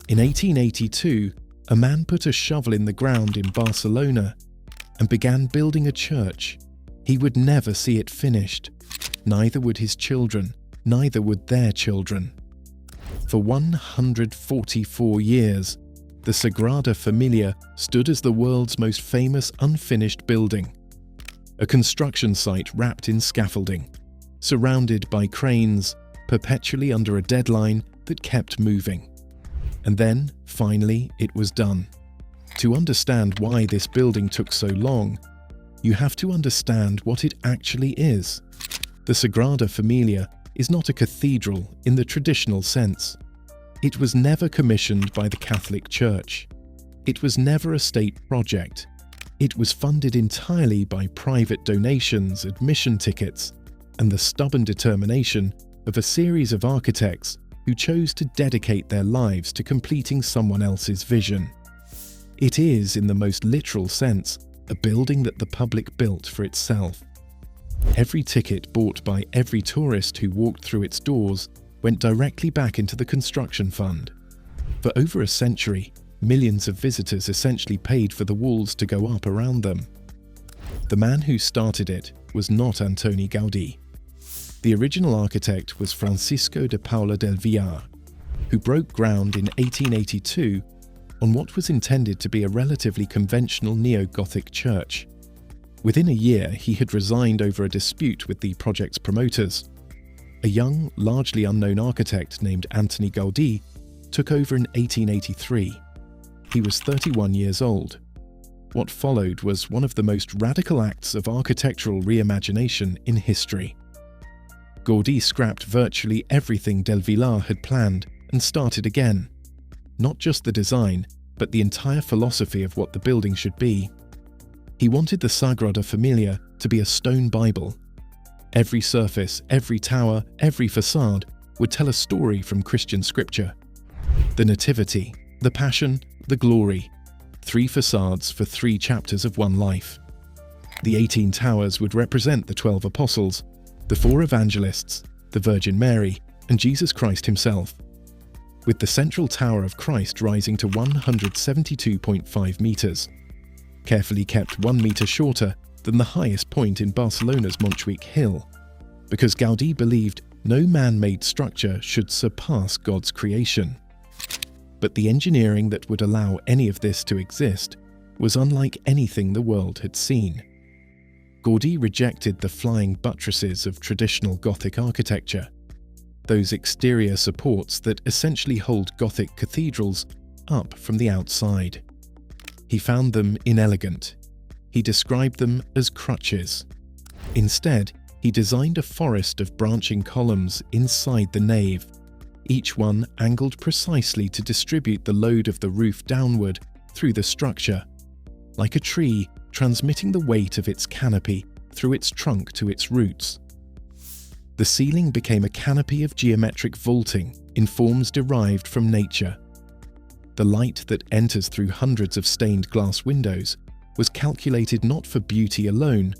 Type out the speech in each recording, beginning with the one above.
In 1882, a man put a shovel in the ground in Barcelona and began building a church. He would never see it finished. Neither would his children, neither would their children. For 144 years, the Sagrada Família stood as the world's most famous unfinished building. A construction site wrapped in scaffolding, surrounded by cranes, perpetually under a deadline that kept moving. And then, finally, it was done. To understand why this building took so long, you have to understand what it actually is. The Sagrada Família is not a cathedral in the traditional sense. It was never commissioned by the Catholic Church. It was never a state project. It was funded entirely by private donations, admission tickets, and the stubborn determination of a series of architects who chose to dedicate their lives to completing someone else's vision. It is, in the most literal sense, a building that the public built for itself. Every ticket bought by every tourist who walked through its doors went directly back into the construction fund. For over a century, millions of visitors essentially paid for the walls to go up around them. The man who started it was not Antoni Gaudí. The original architect was Francisco de Paula del Villar, who broke ground in 1882 on what was intended to be a relatively conventional neo-Gothic church. Within a year, he had resigned over a dispute with the project's promoters. A young, largely unknown architect named Antoni Gaudí took over in 1883. He was 31 years old. What followed was one of the most radical acts of architectural reimagination in history. Gaudí scrapped virtually everything del Villar had planned and started again. Not just the design, but the entire philosophy of what the building should be. He wanted the Sagrada Família to be a stone Bible. Every surface, every tower, every facade would tell a story from Christian scripture. The Nativity, the Passion, the Glory. 3 facades for 3 chapters of one life. The 18 towers would represent the 12 apostles, the 4 evangelists, the Virgin Mary, and Jesus Christ himself, with the central tower of Christ rising to 172.5 meters, carefully kept 1 meter shorter than the highest point in Barcelona's Montjuïc Hill, because Gaudí believed no man-made structure should surpass God's creation. But the engineering that would allow any of this to exist was unlike anything the world had seen. Gaudí rejected the flying buttresses of traditional Gothic architecture, those exterior supports that essentially hold Gothic cathedrals up from the outside. He found them inelegant. He described them as crutches. Instead, he designed a forest of branching columns inside the nave, each one angled precisely to distribute the load of the roof downward through the structure, like a tree transmitting the weight of its canopy through its trunk to its roots. The ceiling became a canopy of geometric vaulting in forms derived from nature. The light that enters through hundreds of stained glass windows was calculated not for beauty alone,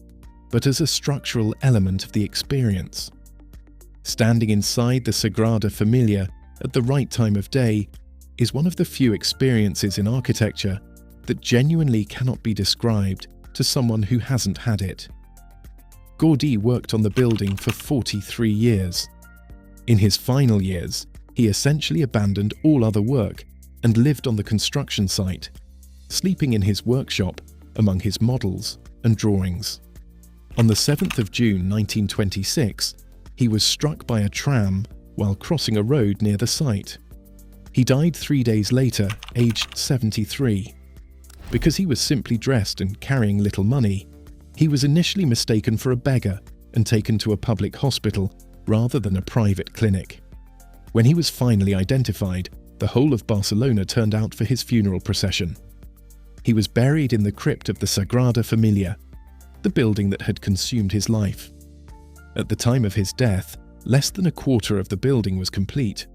but as a structural element of the experience. Standing inside the Sagrada Família at the right time of day is one of the few experiences in architecture that genuinely cannot be described to someone who hasn't had it. Gaudí worked on the building for 43 years. In his final years, he essentially abandoned all other work and lived on the construction site, sleeping in his workshop among his models and drawings. On the 7th of June 1926, he was struck by a tram while crossing a road near the site. He died 3 days later, aged 73. Because he was simply dressed and carrying little money, he was initially mistaken for a beggar and taken to a public hospital rather than a private clinic. When he was finally identified, the whole of Barcelona turned out for his funeral procession. He was buried in the crypt of the Sagrada Família, the building that had consumed his life. At the time of his death, less than a quarter of the building was complete.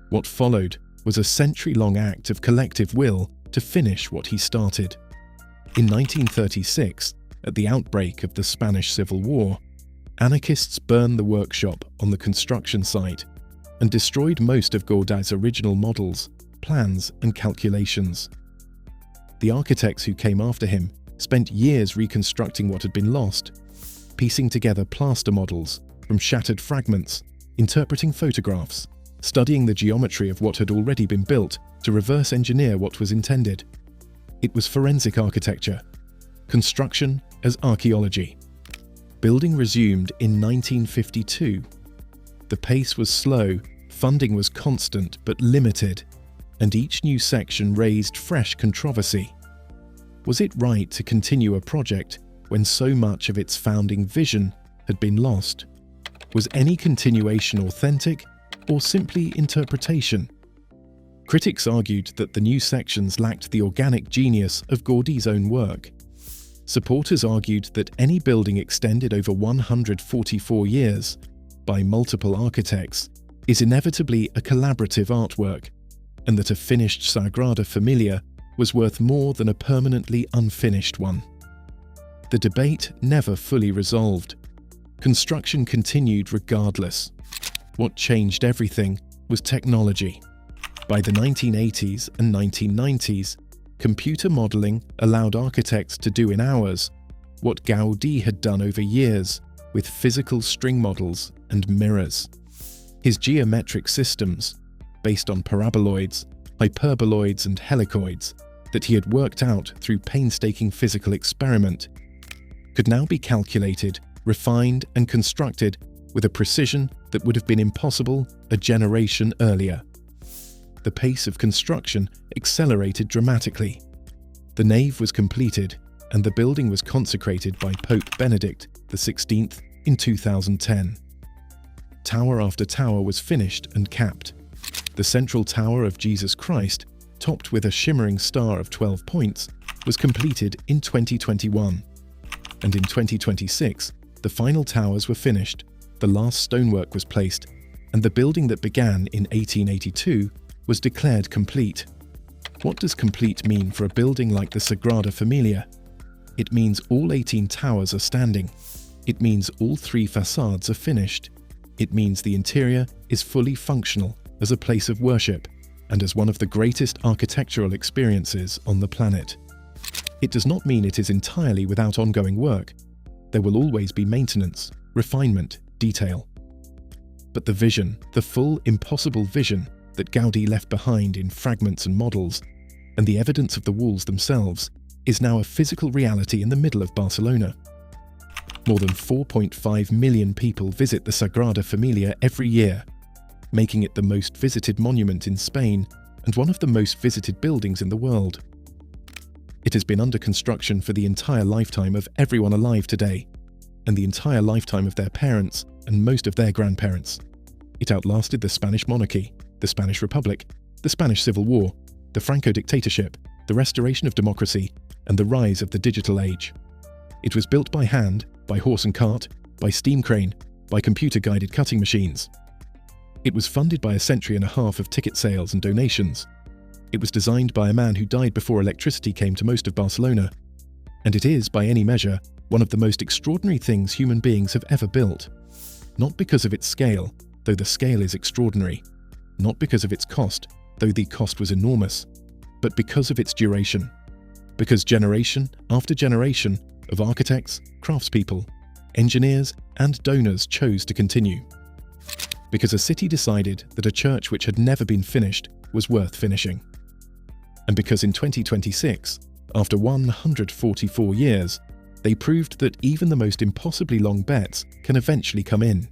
What followed was a century-long act of collective will to finish what he started. In 1936, at the outbreak of the Spanish Civil War, anarchists burned the workshop on the construction site and destroyed most of Gaudí's original models plans and calculations. The architects who came after him spent years reconstructing what had been lost, piecing together plaster models from shattered fragments, interpreting photographs, studying the geometry of what had already been built to reverse engineer what was intended. It was forensic architecture, construction as archaeology. Building resumed in 1952. The pace was slow, funding was constant but limited, and each new section raised fresh controversy. Was it right to continue a project when so much of its founding vision had been lost? Was any continuation authentic or simply interpretation? Critics argued that the new sections lacked the organic genius of Gaudí's own work. Supporters argued that any building extended over 144 years by multiple architects is inevitably a collaborative artwork, and that a finished Sagrada Família was worth more than a permanently unfinished one. The debate never fully resolved. Construction continued regardless. What changed everything was technology. By the 1980s and 1990s, computer modeling allowed architects to do in hours what Gaudí had done over years with physical string models and mirrors. His geometric systems, based on paraboloids, hyperboloids and helicoids that he had worked out through painstaking physical experiment, could now be calculated, refined and constructed with a precision that would have been impossible a generation earlier. The pace of construction accelerated dramatically. The nave was completed and the building was consecrated by Pope Benedict XVI in 2010. Tower after tower was finished and capped. The central tower of Jesus Christ, topped with a shimmering star of 12 points, was completed in 2021. And in 2026, the final towers were finished, the last stonework was placed, and the building that began in 1882 was declared complete. What does complete mean for a building like the Sagrada Família? It means all 18 towers are standing. It means all 3 facades are finished. It means the interior is fully functional as a place of worship and as one of the greatest architectural experiences on the planet. It does not mean it is entirely without ongoing work. There will always be maintenance, refinement, detail. But the vision, the full, impossible vision that Gaudí left behind in fragments and models, and the evidence of the walls themselves, is now a physical reality in the middle of Barcelona. More than 4.5 million people visit the Sagrada Família every year, making it the most visited monument in Spain and one of the most visited buildings in the world. It has been under construction for the entire lifetime of everyone alive today, and the entire lifetime of their parents and most of their grandparents. It outlasted the Spanish monarchy, the Spanish Republic, the Spanish Civil War, the Franco dictatorship, the restoration of democracy, and the rise of the digital age. It was built by hand, by horse and cart, by steam crane, by computer-guided cutting machines. It was funded by a century and a half of ticket sales and donations. It was designed by a man who died before electricity came to most of Barcelona. And it is, by any measure, one of the most extraordinary things human beings have ever built. Not because of its scale, though the scale is extraordinary. Not because of its cost, though the cost was enormous. But because of its duration. Because generation after generation of architects, craftspeople, engineers, and donors chose to continue. Because a city decided that a church which had never been finished was worth finishing. And because in 2026, after 144 years, they proved that even the most impossibly long bets can eventually come in.